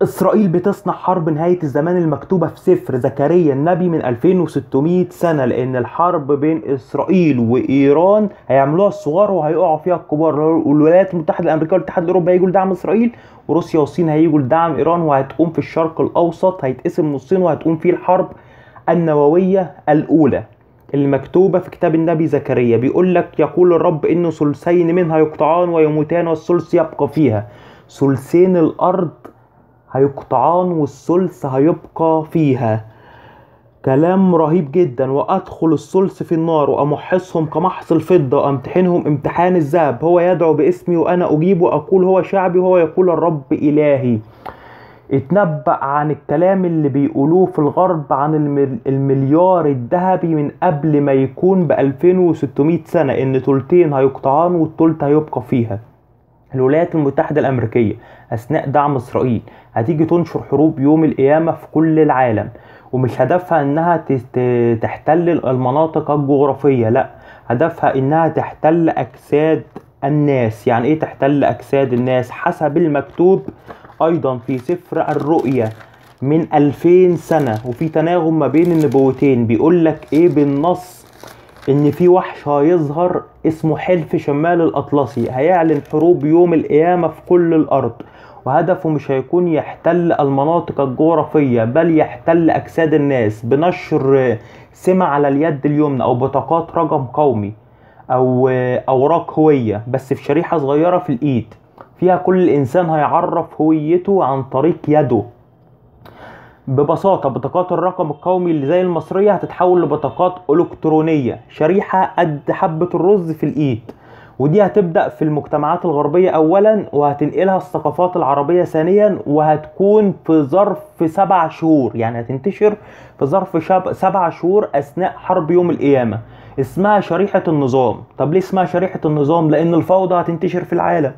إسرائيل بتصنع حرب نهاية الزمان المكتوبة في سفر زكريا النبي من 2600 سنة، لأن الحرب بين إسرائيل وإيران هيعملوها الصغار وهيقعوا فيها الكبار. والولايات المتحدة الأمريكية والاتحاد الأوروبي هيجوا لدعم إسرائيل، وروسيا والصين هيجوا لدعم إيران، وهتقوم في الشرق الأوسط هيتقسم نصين، وهتقوم فيه الحرب النووية الأولى اللي مكتوبة في كتاب النبي زكريا. بيقول لك: يقول الرب إنه ثلثين منها يقطعان ويموتان والثلث يبقى فيها. ثلثين الأرض هيقطعان والثلث هيبقى فيها. كلام رهيب جدا. وادخل الثلث في النار وامحصهم كمحص الفضه وامتحنهم امتحان الذهب. هو يدعو باسمي وانا اجيب واقول هو شعبي، وهو يقول الرب الهي. اتنبأ عن الكلام اللي بيقولوه في الغرب عن المليار الذهبي من قبل ما يكون ب 2600 سنه، ان تلتين هيقطعان والتلت هيبقى فيها. الولايات المتحدة الأمريكية أثناء دعم إسرائيل هتيجي تنشر حروب يوم القيامة في كل العالم، ومش هدفها إنها تحتل المناطق الجغرافية، لا، هدفها إنها تحتل أجساد الناس. يعني إيه تحتل أجساد الناس؟ حسب المكتوب أيضا في سفر الرؤيا من 2000 سنة، وفي تناغم ما بين النبوتين. بيقول لك إيه بالنص؟ ان في وحش هيظهر اسمه حلف شمال الاطلسي، هيعلن حروب يوم القيامة في كل الارض، وهدفه مش هيكون يحتل المناطق الجغرافية، بل يحتل اجساد الناس بنشر سمة على اليد اليمنى او بطاقات رقم قومي او اوراق هوية، بس في شريحة صغيرة في الايد، فيها كل انسان هيعرف هويته عن طريق يده. ببساطة بطاقات الرقم القومي اللي زي المصرية هتتحول لبطاقات إلكترونية، شريحة قد حبة الرز في الإيد. ودي هتبدأ في المجتمعات الغربية أولا، وهتنقلها الثقافات العربية ثانيا، وهتكون في ظرف 7 شهور. يعني هتنتشر في ظرف 7 شهور أثناء حرب يوم القيامة. اسمها شريحة النظام. طب ليه اسمها شريحة النظام؟ لأن الفوضى هتنتشر في العالم.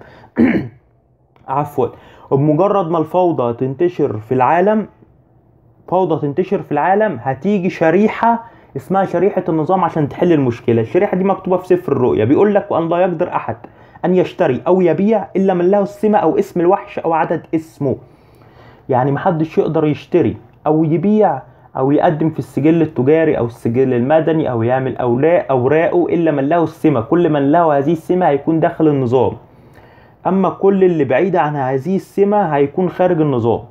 عفوا. وبمجرد ما الفوضى تنتشر في العالم، هتيجي شريحة اسمها شريحة النظام عشان تحل المشكلة. الشريحة دي مكتوبة في سفر الرؤيا. بيقول لك: وأن لا يقدر أحد أن يشتري أو يبيع إلا من له السمة أو اسم الوحش أو عدد اسمه. يعني محدش يقدر يشتري أو يبيع أو يقدم في السجل التجاري أو السجل المدني أو يعمل أوراقه إلا من له السمة. كل من له هذه السمة هيكون داخل النظام، اما كل اللي بعيد عن هذه السمة هيكون خارج النظام.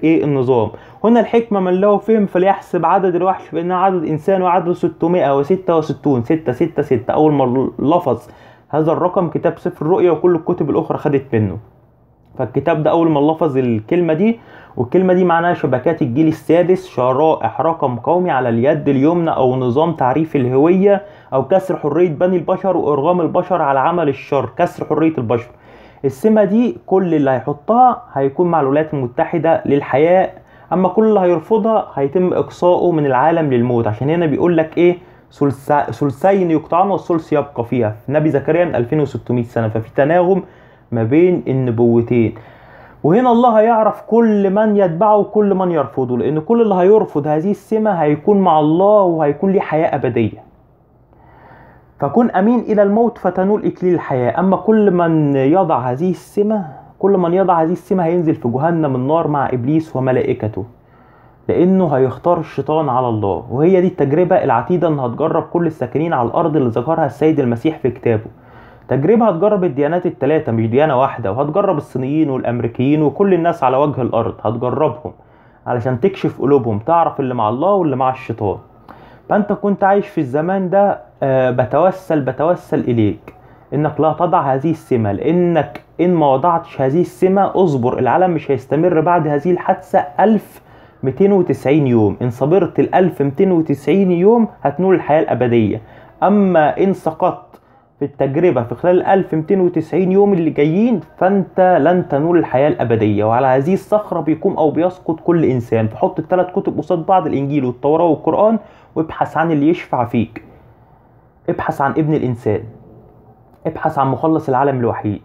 النظام. هنا الحكمة: من له فهم فليحسب عدد الوحش فإنه عدد إنسان وعدد 666 666. أول ما لفظ هذا الرقم كتاب سفر الرؤيا وكل الكتب الأخرى خدت منه. فالكتاب ده أول ما لفظ الكلمة دي، والكلمة دي معناها شبكات الجيل السادس، شرائح رقم قومي على اليد اليمنى، أو نظام تعريف الهوية، أو كسر حرية بني البشر وإرغام البشر على عمل الشر، كسر حرية البشر. السمة دي كل اللي هيحطها هيكون مع الولايات المتحدة للحياة، اما كل اللي هيرفضها هيتم اقصائه من العالم للموت. عشان هنا بيقول لك ايه؟ ثلثين يقطعان والثلث يبقى فيها، في نبي زكريا من 2600 سنة. ففي تناغم ما بين النبوتين. وهنا الله هيعرف كل من يتبعه وكل من يرفضه، لان كل اللي هيرفض هذه السمة هيكون مع الله وهيكون ليه حياة ابدية. فكن امين الى الموت فتنول اكليل الحياة. اما كل من يضع هذه السمة هينزل في جهنم النار مع ابليس وملائكته، لانه هيختار الشيطان على الله. وهي دي التجربة العتيدة ان هتجرب كل الساكنين على الارض اللي ذكرها السيد المسيح في كتابه. تجربة هتجرب الديانات الثلاثة، مش ديانة واحدة، وهتجرب الصينيين والامريكيين وكل الناس على وجه الارض، هتجربهم علشان تكشف قلوبهم، تعرف اللي مع الله واللي مع الشيطان. فانت كنت عايش في الزمان ده، بتوسل اليك انك لا تضع هذه السمة، لانك ان ما وضعتش هذه السمة اصبر، العالم مش هيستمر بعد هذه الحادثة 1290 يوم. ان صبرت 1290 يوم هتنول الحياة الابدية. اما ان سقطت في التجربة في خلال 1290 يوم اللي جايين فانت لن تنول الحياة الابدية. وعلى هذه الصخرة بيقوم او بيسقط كل انسان. فحط ال3 كتب قصاد بعض، الانجيل والتوراة والقرآن، وابحث عن اللي يشفع فيك. ابحث عن ابن الانسان، ابحث عن مخلص العالم الوحيد،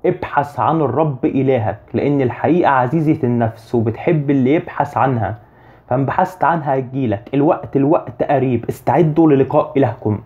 ابحث عن الرب الهك، لان الحقيقة عزيزة النفس وبتحب اللي يبحث عنها. فان بحثت عنها هتجيلك. الوقت قريب. استعدوا للقاء الهكم.